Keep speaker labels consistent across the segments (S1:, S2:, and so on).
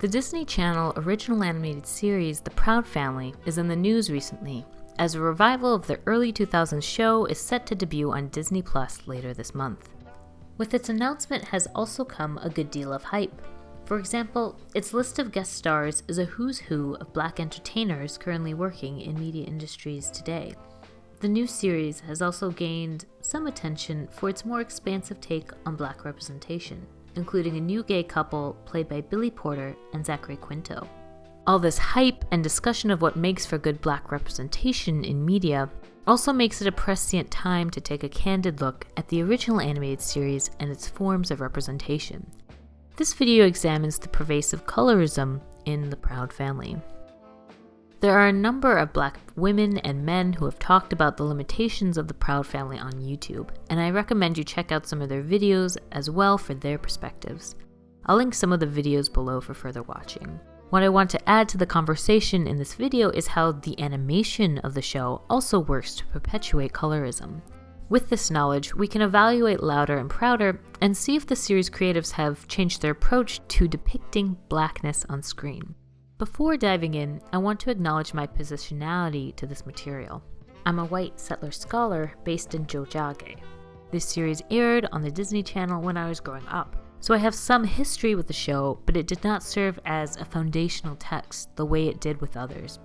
S1: The Disney Channel original animated series The Proud Family is in the news recently, as a revival of the early 2000s show is set to debut on Disney Plus later this month. With its announcement has also come a good deal of hype. For example, its list of guest stars is a who's who of Black entertainers currently working in media industries today. The new series has also gained some attention for its more expansive take on Black representation, including a new gay couple played by Billy Porter and Zachary Quinto. All this hype and discussion of what makes for good Black representation in media also makes it a prescient time to take a candid look at the original animated series and its forms of representation. This video examines the pervasive colorism in The Proud Family. There are a number of Black women and men who have talked about the limitations of The Proud Family on YouTube, and I recommend you check out some of their videos as well for their perspectives. I'll link some of the videos below for further watching. What I want to add to the conversation in this video is how the animation of the show also works to perpetuate colorism. With this knowledge, we can evaluate Louder and Prouder and see if the series creatives have changed their approach to depicting Blackness on screen. Before diving in, I want to acknowledge my positionality to this material. I'm a white settler scholar based in Jojage. This series aired on the Disney Channel when I was growing up, so I have some history with the show, but it did not serve as a foundational text the way it did with others.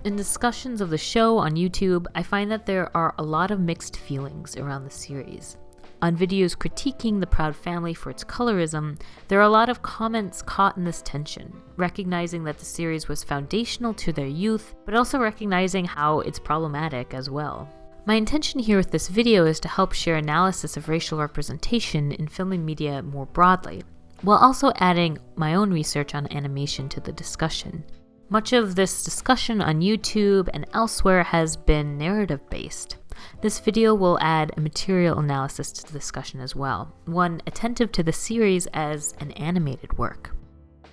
S1: In discussions of the show on YouTube, I find that there are a lot of mixed feelings around the series. On videos critiquing The Proud Family for its colorism, there are a lot of comments caught in this tension, recognizing that the series was foundational to their youth, but also recognizing how it's problematic as well. My intention here with this video is to help share analysis of racial representation in film and media more broadly, while also adding my own research on animation to the discussion. Much of this discussion on YouTube and elsewhere has been narrative-based. This video will add a material analysis to the discussion as well, one attentive to the series as an animated work.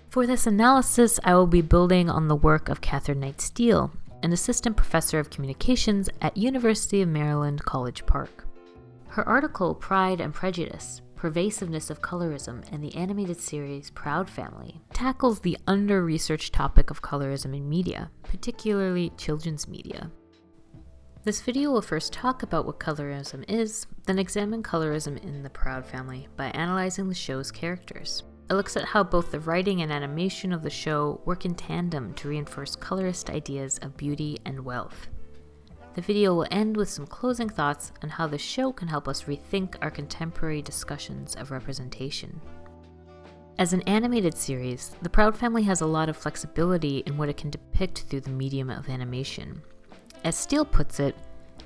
S1: For this analysis, I will be building on the work of Knight Steele, an assistant professor of communications at University of Maryland, College Park. Her article, Pride and Prejudice, Pervasiveness of Colorism and the Animated Series Proud Family, tackles the under-researched topic of colorism in media, particularly children's media. This video will first talk about what colorism is, then examine colorism in The Proud Family by analyzing the show's characters. It looks at how both the writing and animation of the show work in tandem to reinforce colorist ideas of beauty and wealth. The video will end with some closing thoughts on how the show can help us rethink our contemporary discussions of representation. As an animated series, The Proud Family has a lot of flexibility in what it can depict through the medium of animation. As Steele puts it,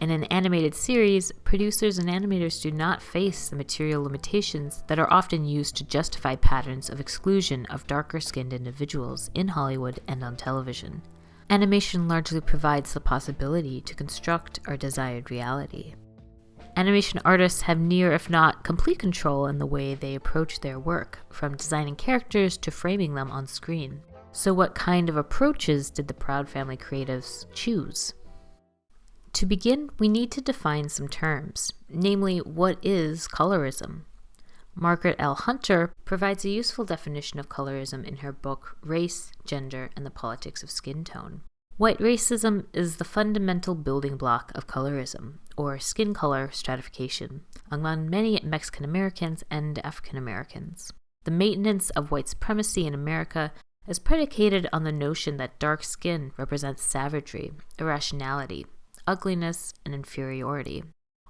S1: in an animated series, producers and animators do not face the material limitations that are often used to justify patterns of exclusion of darker-skinned individuals in Hollywood and on television. Animation largely provides the possibility to construct our desired reality. Animation artists have near, if not complete, control in the way they approach their work, from designing characters to framing them on screen. So what kind of approaches did the Proud Family creatives choose? To begin, we need to define some terms, namely, what is colorism? Margaret L. Hunter provides a useful definition of colorism in her book Race, Gender, and the Politics of Skin Tone. White racism is the fundamental building block of colorism, or skin color stratification, among many Mexican Americans and African Americans. The maintenance of white supremacy in America is predicated on the notion that dark skin represents savagery, irrationality, ugliness, and inferiority.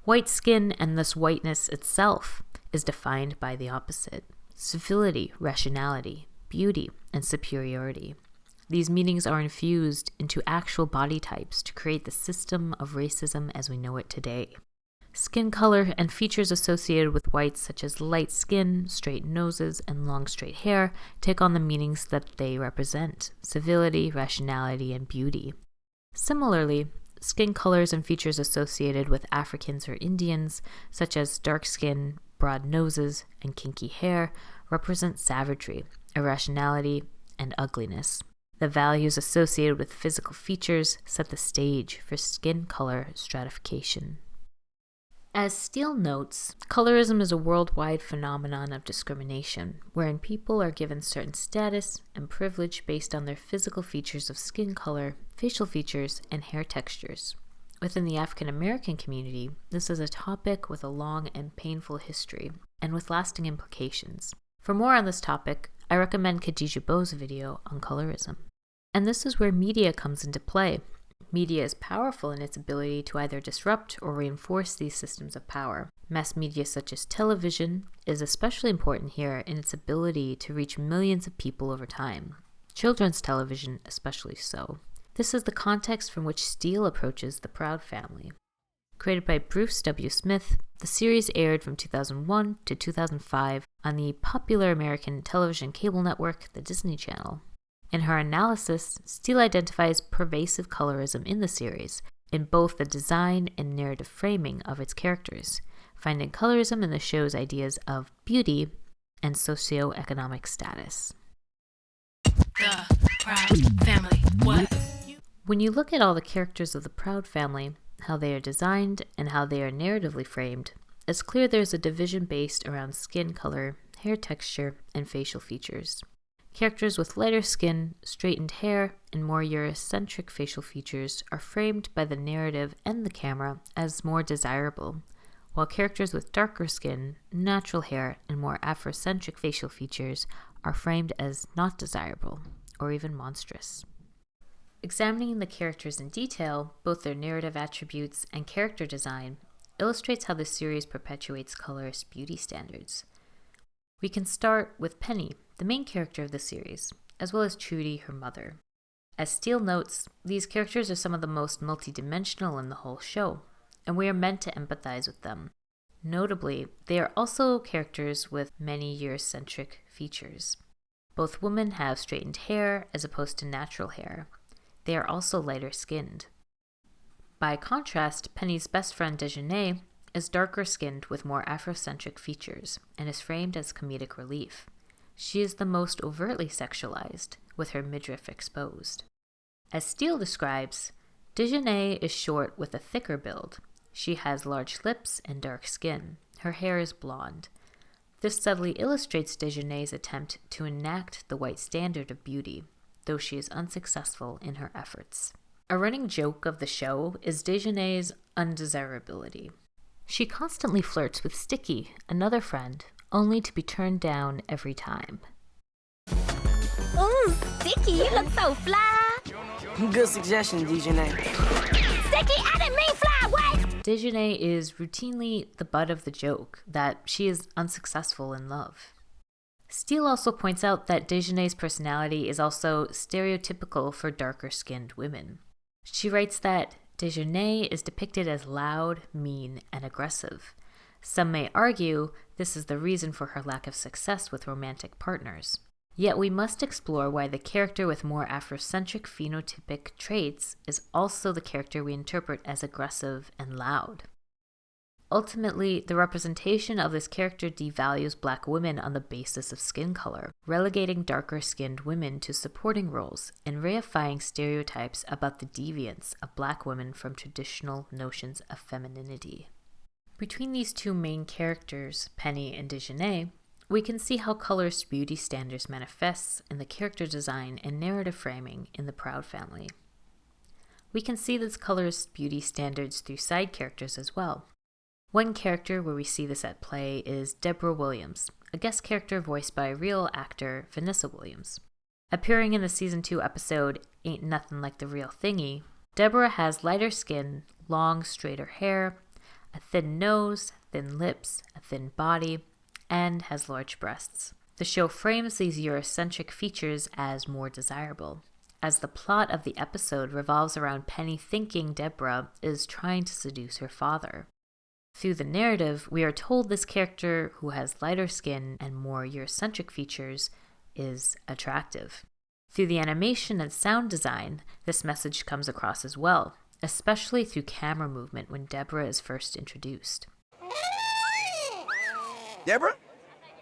S1: White skin, and thus whiteness itself, is defined by the opposite: civility, rationality, beauty, and superiority. These meanings are infused into actual body types to create the system of racism as we know it today. Skin color and features associated with whites such as light skin, straight noses, and long straight hair take on the meanings that they represent: civility, rationality, and beauty. Similarly, skin colors and features associated with Africans or Indians, such as dark skin, broad noses, and kinky hair, represent savagery, irrationality, and ugliness. The values associated with physical features set the stage for skin color stratification. As Steele notes, colorism is a worldwide phenomenon of discrimination, wherein people are given certain status and privilege based on their physical features of skin color, facial features, and hair textures. Within the African American community, this is a topic with a long and painful history, and with lasting implications. For more on this topic, I recommend Khadija Bo's video on colorism. And this is where media comes into play. Media is powerful in its ability to either disrupt or reinforce these systems of power. Mass media such as television is especially important here in its ability to reach millions of people over time. Children's television especially so. This is the context from which Steele approaches The Proud Family. Created by Bruce W. Smith, the series aired from 2001 to 2005 on the popular American television cable network, the Disney Channel. In her analysis, Steele identifies pervasive colorism in the series, in both the design and narrative framing of its characters, finding colorism in the show's ideas of beauty and socioeconomic status.
S2: The Proud Family. What?
S1: When you look at all the characters of the Proud Family, how they are designed, and how they are narratively framed, it's clear there's a division based around skin color, hair texture, and facial features. Characters with lighter skin, straightened hair, and more Eurocentric facial features are framed by the narrative and the camera as more desirable, while characters with darker skin, natural hair, and more Afrocentric facial features are framed as not desirable, or even monstrous. Examining the characters in detail, both their narrative attributes and character design, illustrates how the series perpetuates colorist beauty standards. We can start with Penny, the main character of the series, as well as Trudy, her mother. As Steele notes, these characters are some of the most multidimensional in the whole show, and we are meant to empathize with them. Notably, they are also characters with many Eurocentric features. Both women have straightened hair as opposed to natural hair. They are also lighter skinned. By contrast, Penny's best friend Dejeuner is darker skinned with more Afrocentric features and is framed as comedic relief. She is the most overtly sexualized, with her midriff exposed. As Steele describes, Dejeuner is short with a thicker build. She has large lips and dark skin. Her hair is blonde. This subtly illustrates Dejeuner's attempt to enact the white standard of beauty, though she is unsuccessful in her efforts. A running joke of the show is Dejeuner's undesirability. She constantly flirts with Sticky, another friend, only to be turned down every time.
S3: Ooh, Sticky, you look so fly.
S4: Good suggestion, Dejeuner.
S3: Sticky, I didn't mean fly, what?
S1: Dejeuner is routinely the butt of the joke, that she is unsuccessful in love. Steele also points out that Dejeuner's personality is also stereotypical for darker-skinned women. She writes that Dejeuner is depicted as loud, mean, and aggressive. Some may argue this is the reason for her lack of success with romantic partners. Yet we must explore why the character with more Afrocentric phenotypic traits is also the character we interpret as aggressive and loud. Ultimately, the representation of this character devalues Black women on the basis of skin color, relegating darker-skinned women to supporting roles and reifying stereotypes about the deviance of Black women from traditional notions of femininity. Between these two main characters, Penny and Dejeuner, we can see how colorist beauty standards manifests in the character design and narrative framing in the Proud Family. We can see this colorist beauty standards through side characters as well. One character where we see this at play is Deborah Williams, a guest character voiced by real actor Vanessa Williams. Appearing in the Season 2 episode Ain't Nothing Like the Real Thingy, Deborah has lighter skin, long, straighter hair, a thin nose, thin lips, a thin body, and has large breasts. The show frames these Eurocentric features as more desirable, as the plot of the episode revolves around Penny thinking Deborah is trying to seduce her father. Through the narrative, we are told this character, who has lighter skin and more Eurocentric features, is attractive. Through the animation and sound design, this message comes across as well, especially through camera movement when Deborah is first introduced.
S5: Deborah?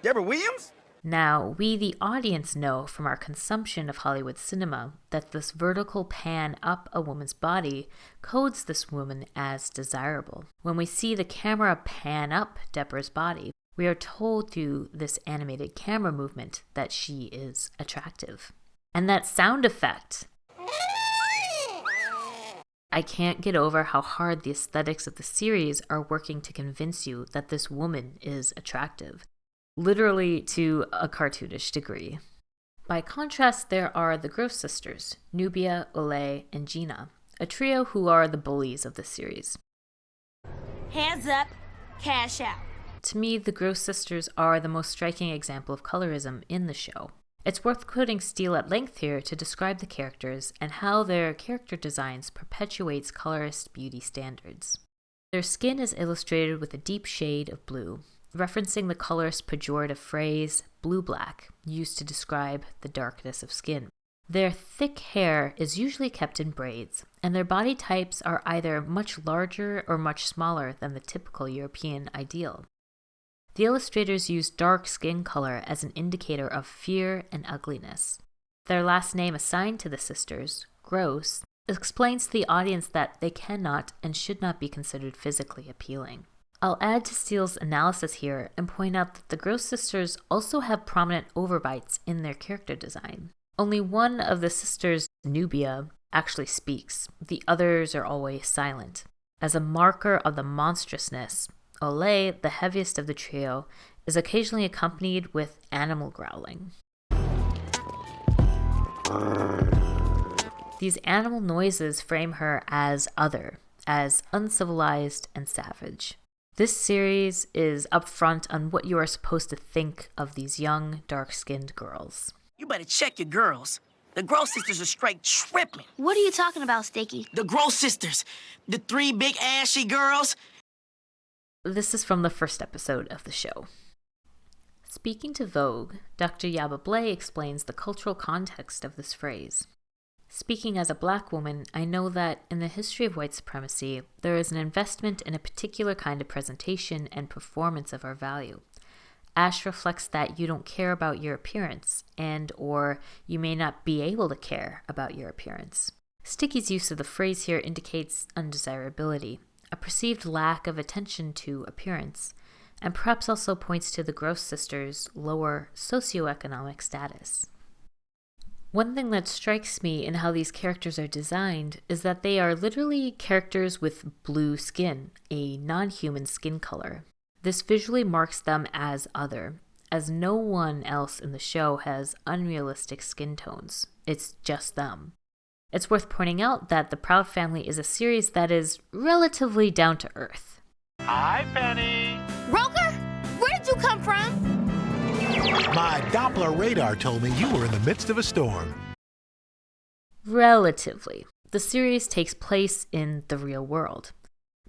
S5: Deborah Williams?
S1: Now, we, the audience, know from our consumption of Hollywood cinema that this vertical pan up a woman's body codes this woman as desirable. When we see the camera pan up Deborah's body, we are told through this animated camera movement that she is attractive. And that sound effect! I can't get over how hard the aesthetics of the series are working to convince you that this woman is attractive. Literally to a cartoonish degree. By contrast, there are the Gross sisters, Nubia, Olay, and Gina, a trio who are the bullies of the series.
S3: Hands up, cash out.
S1: To me, the Gross sisters are the most striking example of colorism in the show. It's worth quoting Steele at length here to describe the characters and how their character designs perpetuates colorist beauty standards. Their skin is illustrated with a deep shade of blue, referencing the colorist's pejorative phrase, blue-black, used to describe the darkness of skin. Their thick hair is usually kept in braids, and their body types are either much larger or much smaller than the typical European ideal. The illustrators use dark skin color as an indicator of fear and ugliness. Their last name assigned to the sisters, Gross, explains to the audience that they cannot and should not be considered physically appealing. I'll add to Steele's analysis here and point out that the Gross sisters also have prominent overbites in their character design. Only one of the sisters, Nubia, actually speaks. The others are always silent. As a marker of the monstrousness, Olay, the heaviest of the trio, is occasionally accompanied with animal growling. These animal noises frame her as other, as uncivilized and savage. This series is upfront on what you are supposed to think of these young, dark-skinned girls.
S4: You better check your girls. The Gross sisters are straight tripping.
S3: What are you talking about, Sticky?
S4: The Gross sisters. The 3 big ashy girls.
S1: This is from the first episode of the show. Speaking to Vogue, Dr. Yaba Blay explains the cultural context of this phrase. Speaking as a black woman, I know that in the history of white supremacy, there is an investment in a particular kind of presentation and performance of our value. Ash reflects that you don't care about your appearance, and or you may not be able to care about your appearance. Sticky's use of the phrase here indicates undesirability, a perceived lack of attention to appearance, and perhaps also points to the Gross sisters' lower socioeconomic status. One thing that strikes me in how these characters are designed is that they are literally characters with blue skin, a non-human skin color. This visually marks them as other, as no one else in the show has unrealistic skin tones. It's just them. It's worth pointing out that The Proud Family is a series that is relatively down to earth.
S5: Hi, Penny.
S3: Roker, where did you come from?
S5: My Doppler radar told me you were in the midst of a storm.
S1: Relatively. The series takes place in the real world.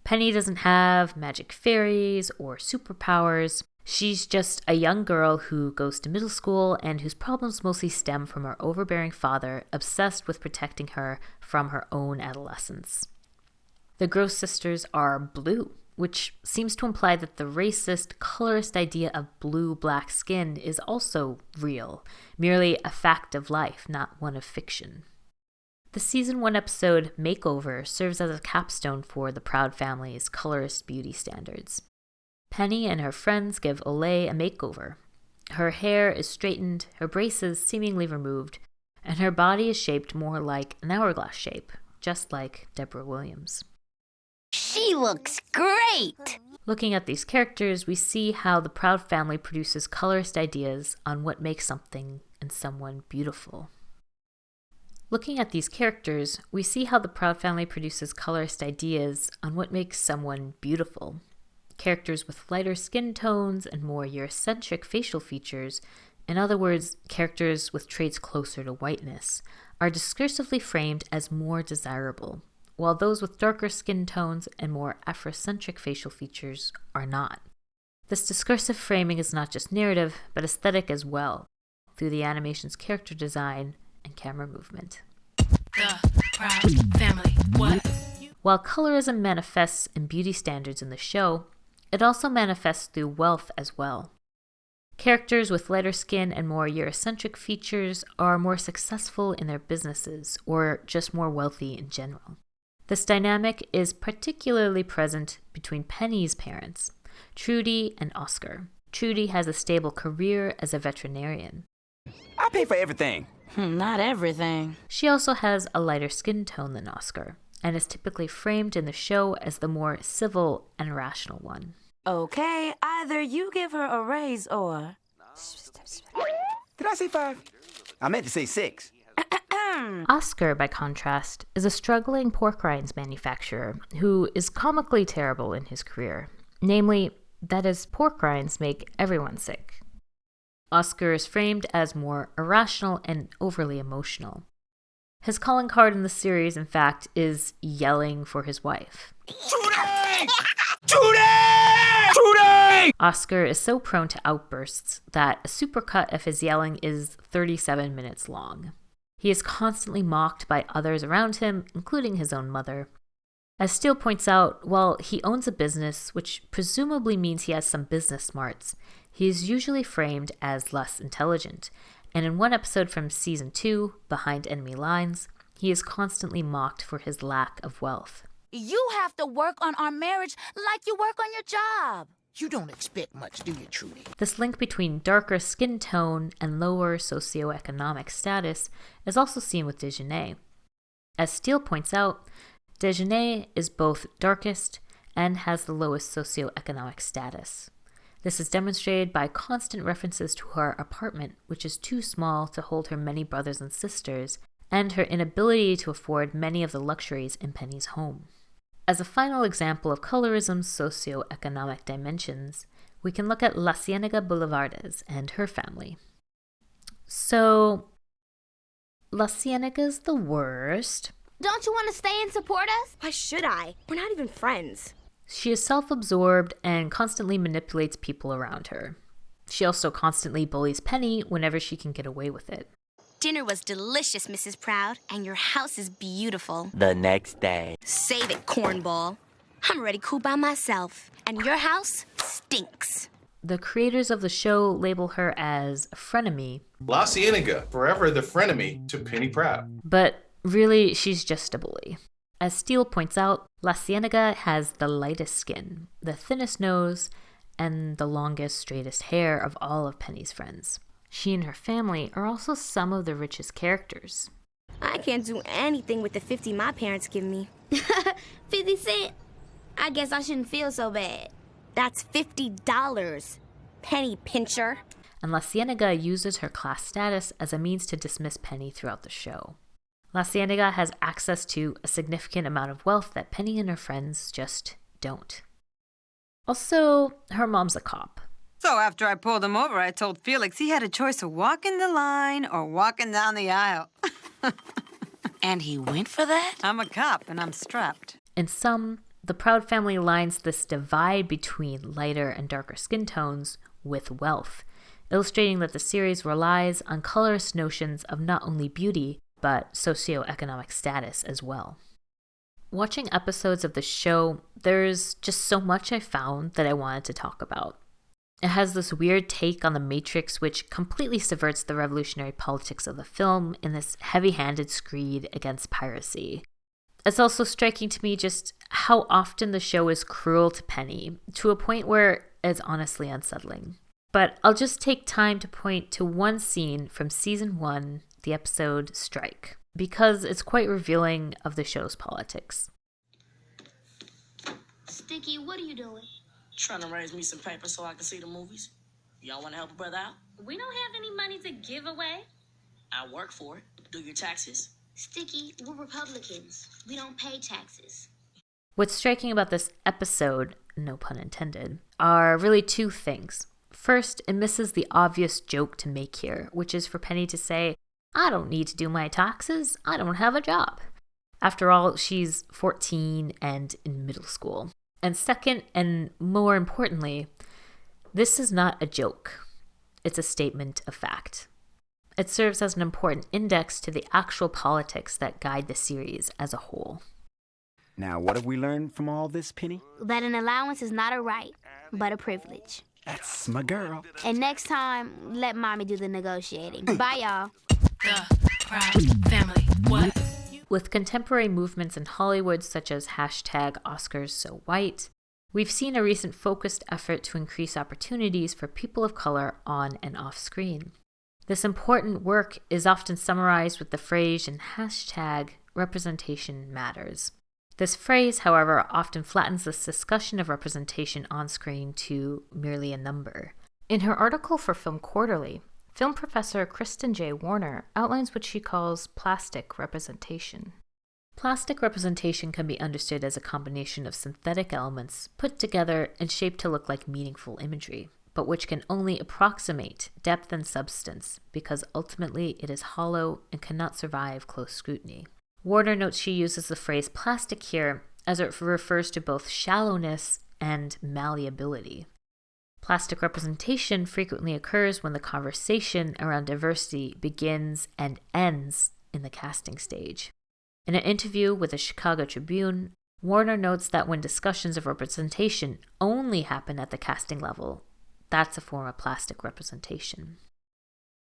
S1: Penny doesn't have magic fairies or superpowers. She's just a young girl who goes to middle school and whose problems mostly stem from her overbearing father, obsessed with protecting her from her own adolescence. The Gross sisters are blue, which seems to imply that the racist, colorist idea of blue-black skin is also real, merely a fact of life, not one of fiction. The Season 1 episode, Makeover, serves as a capstone for the Proud Family's colorist beauty standards. Penny and her friends give Olay a makeover. Her hair is straightened, her braces seemingly removed, and her body is shaped more like an hourglass shape, just like Deborah Williams.
S3: She looks great!
S1: Looking at these characters, we see how the Proud Family produces colorist ideas on what makes something and someone beautiful. Looking at these characters, we see how the Proud Family produces colorist ideas on what makes someone beautiful. Characters with lighter skin tones and more Eurocentric facial features, in other words, characters with traits closer to whiteness, are discursively framed as more desirable, while those with darker skin tones and more Afrocentric facial features are not. This discursive framing is not just narrative, but aesthetic as well, through the animation's character design and camera movement.
S2: The Proud Family. What?
S1: While colorism manifests in beauty standards in the show, it also manifests through wealth as well. Characters with lighter skin and more Eurocentric features are more successful in their businesses or just more wealthy in general. This dynamic is particularly present between Penny's parents, Trudy and Oscar. Trudy has a stable career as a veterinarian.
S6: I pay for everything.
S7: Not everything.
S1: She also has a lighter skin tone than Oscar, and is typically framed in the show as the more civil and rational one.
S7: Okay, either you give her a raise or...
S6: Did I say 5? I meant to say 6.
S1: Oscar, by contrast, is a struggling pork rinds manufacturer who is comically terrible in his career. Namely, that his pork rinds make everyone sick. Oscar is framed as more irrational and overly emotional. His calling card in the series, in fact, is yelling for his wife.
S6: Trudy! Trudy! Trudy!
S1: Oscar is so prone to outbursts that a supercut of his yelling is 37 minutes long. He is constantly mocked by others around him, including his own mother. As Steele points out, while he owns a business, which presumably means he has some business smarts, he is usually framed as less intelligent, and in one episode from Season 2, Behind Enemy Lines, he is constantly mocked for his lack of wealth.
S3: You have to work on our marriage like you work on your job.
S4: You don't expect much, do you, Trudy?
S1: This link between darker skin tone and lower socioeconomic status is also seen with Dejanay. As Steele points out, Dejanay is both darkest and has the lowest socioeconomic status. This is demonstrated by constant references to her apartment, which is too small to hold her many brothers and sisters, and her inability to afford many of the luxuries in Penny's home. As a final example of colorism's socioeconomic dimensions, we can look at La Ciénaga Boulevardes and her family. So, La Ciénaga's the worst.
S3: Don't you want to stay and support us?
S8: Why should I? We're not even friends.
S1: She is self-absorbed and constantly manipulates people around her. She also constantly bullies Penny whenever she can get away with it.
S3: Dinner was delicious, Mrs. Proud, and your house is beautiful.
S6: The next day.
S3: Save it, cornball. I'm already cool by myself, and your house stinks.
S1: The creators of the show label her as a frenemy.
S9: La Ciénaga, forever the frenemy to Penny Proud.
S1: But really, she's just a bully. As Steele points out, La Ciénaga has the lightest skin, the thinnest nose, and the longest, straightest hair of all of Penny's friends. She and her family are also some of the richest characters.
S8: I can't do anything with the 50 my parents give me.
S3: 50 cents? I guess I shouldn't feel so bad.
S8: That's $50. Penny pincher.
S1: And La Ciénaga uses her class status as a means to dismiss Penny throughout the show. La Ciénaga has access to a significant amount of wealth that Penny and her friends just don't. Also, her mom's a cop.
S10: So after I pulled him over, I told Felix he had a choice of walking the line or walking down the aisle.
S7: And he went for that?
S10: I'm a cop and I'm strapped.
S1: In sum, the Proud family lines this divide between lighter and darker skin tones with wealth, illustrating that the series relies on colorist notions of not only beauty, but socioeconomic status as well. Watching episodes of the show, there's just so much I found that I wanted to talk about. It has this weird take on the Matrix which completely subverts the revolutionary politics of the film in this heavy-handed screed against piracy. It's also striking to me just how often the show is cruel to Penny, to a point where it's honestly unsettling. But I'll just take time to point to one scene from Season 1, the episode Strike, because it's quite revealing of the show's politics.
S3: Sticky, what are you doing?
S4: Trying to raise me some paper so I can see the movies. Y'all want to help a brother out?
S3: We don't have any money to give away.
S4: I work for it. Do your taxes.
S3: Sticky, we're Republicans. We don't pay taxes.
S1: What's striking about this episode, no pun intended, are really two things. First, it misses the obvious joke to make here, which is for Penny to say, I don't need to do my taxes. I don't have a job. After all, she's 14 and in middle school. And second, and more importantly, this is not a joke. It's a statement of fact. It serves as an important index to the actual politics that guide the series as a whole.
S6: Now, what have we learned from all this, Penny?
S3: That an allowance is not a right, but a privilege.
S6: That's my girl.
S8: And next time, let mommy do the negotiating. Bye, y'all.
S2: The Proud Family. What?
S1: With contemporary movements in Hollywood such as #OscarsSoWhite, we've seen a recent focused effort to increase opportunities for people of color on and off screen. This important work is often summarized with the phrase and #representation matters. This phrase, however, often flattens this discussion of representation on screen to merely a number. In her article for Film Quarterly, film professor Kristen J. Warner outlines what she calls plastic representation. Plastic representation can be understood as a combination of synthetic elements put together and shaped to look like meaningful imagery, but which can only approximate depth and substance because ultimately it is hollow and cannot survive close scrutiny. Warner notes she uses the phrase plastic here as it refers to both shallowness and malleability. Plastic representation frequently occurs when the conversation around diversity begins and ends in the casting stage. In an interview with the Chicago Tribune, Warner notes that when discussions of representation only happen at the casting level, that's a form of plastic representation.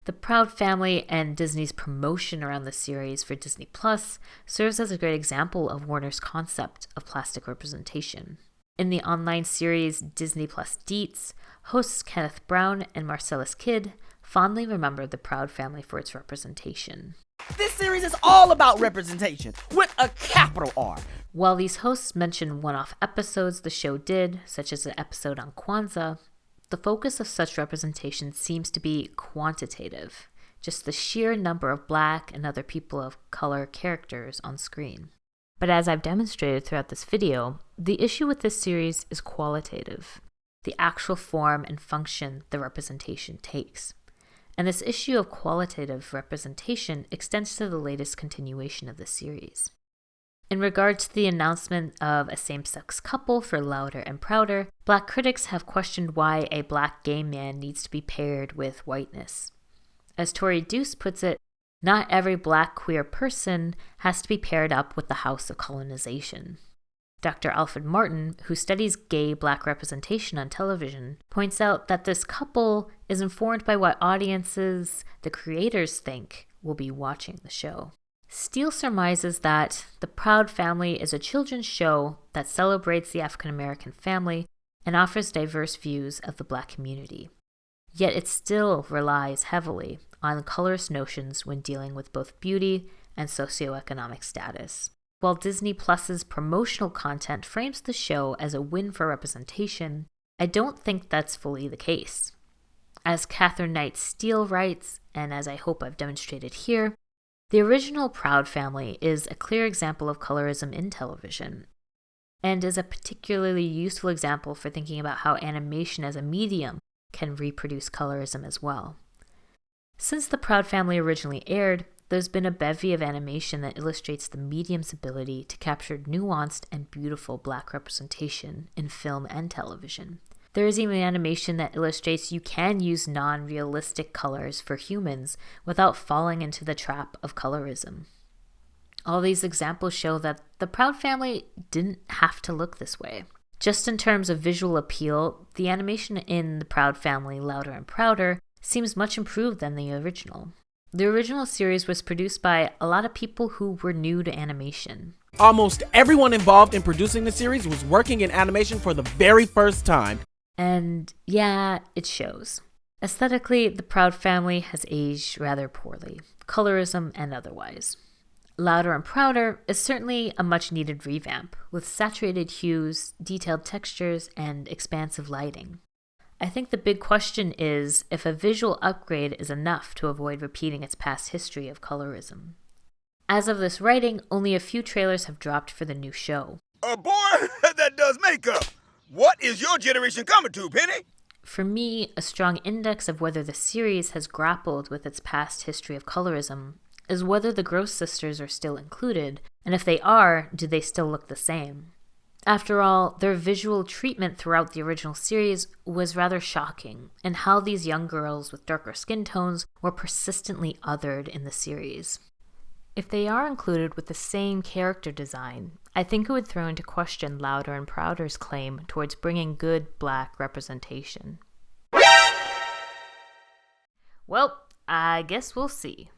S1: The Proud Family and Disney's promotion around the series for Disney Plus serves as a great example of Warner's concept of plastic representation. In the online series Disney Plus Deets, hosts Kenneth Brown and Marcellus Kidd fondly remember the Proud Family for its representation.
S11: This series is all about representation, with a capital R.
S1: While these hosts mention one-off episodes the show did, such as an episode on Kwanzaa, the focus of such representation seems to be quantitative, just the sheer number of Black and other people of color characters on screen. But as I've demonstrated throughout this video, the issue with this series is qualitative, the actual form and function the representation takes. And this issue of qualitative representation extends to the latest continuation of the series. In regard to the announcement of a same-sex couple for Louder and Prouder, Black critics have questioned why a Black gay man needs to be paired with whiteness. As Tori Deuce puts it, not every Black queer person has to be paired up with the House of Colonization. Dr. Alfred Martin, who studies gay Black representation on television, points out that this couple is informed by what audiences, the creators, think will be watching the show. Steele surmises that The Proud Family is a children's show that celebrates the African American family and offers diverse views of the Black community. Yet it still relies heavily on colorist notions when dealing with both beauty and socioeconomic status. While Disney Plus's promotional content frames the show as a win for representation, I don't think that's fully the case. As Catherine Knight Steele writes, and as I hope I've demonstrated here, the original Proud Family is a clear example of colorism in television, and is a particularly useful example for thinking about how animation as a medium can reproduce colorism as well. Since the Proud Family originally aired, there's been a bevy of animation that illustrates the medium's ability to capture nuanced and beautiful Black representation in film and television. There is even animation that illustrates you can use non-realistic colors for humans without falling into the trap of colorism. All these examples show that the Proud Family didn't have to look this way. Just in terms of visual appeal, the animation in the Proud Family, Louder and Prouder, seems much improved than the original. The original series was produced by a lot of people who were new to animation.
S11: Almost everyone involved in producing the series was working in animation for the very first time.
S1: And yeah, it shows. Aesthetically, the Proud Family has aged rather poorly, colorism and otherwise. Louder and Prouder is certainly a much-needed revamp, with saturated hues, detailed textures, and expansive lighting. I think the big question is if a visual upgrade is enough to avoid repeating its past history of colorism. As of this writing, only a few trailers have dropped for the new show.
S12: A boy that does makeup. What is your generation coming to, Penny?
S1: For me, a strong index of whether the series has grappled with its past history of colorism is whether the Gross sisters are still included, and if they are, do they still look the same? After all, their visual treatment throughout the original series was rather shocking, and how these young girls with darker skin tones were persistently othered in the series. If they are included with the same character design, I think it would throw into question Louder and Prouder's claim towards bringing good Black representation. Well, I guess we'll see.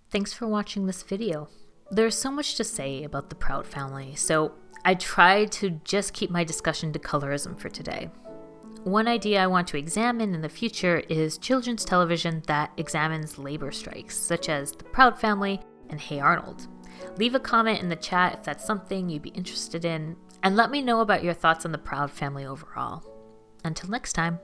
S1: Thanks for watching this video. There's so much to say about the Proud family, so I tried to just keep my discussion to colorism for today. One idea I want to examine in the future is children's television that examines labor strikes, such as The Proud Family and Hey Arnold. Leave a comment in the chat if that's something you'd be interested in, and let me know about your thoughts on the Proud family overall. Until next time.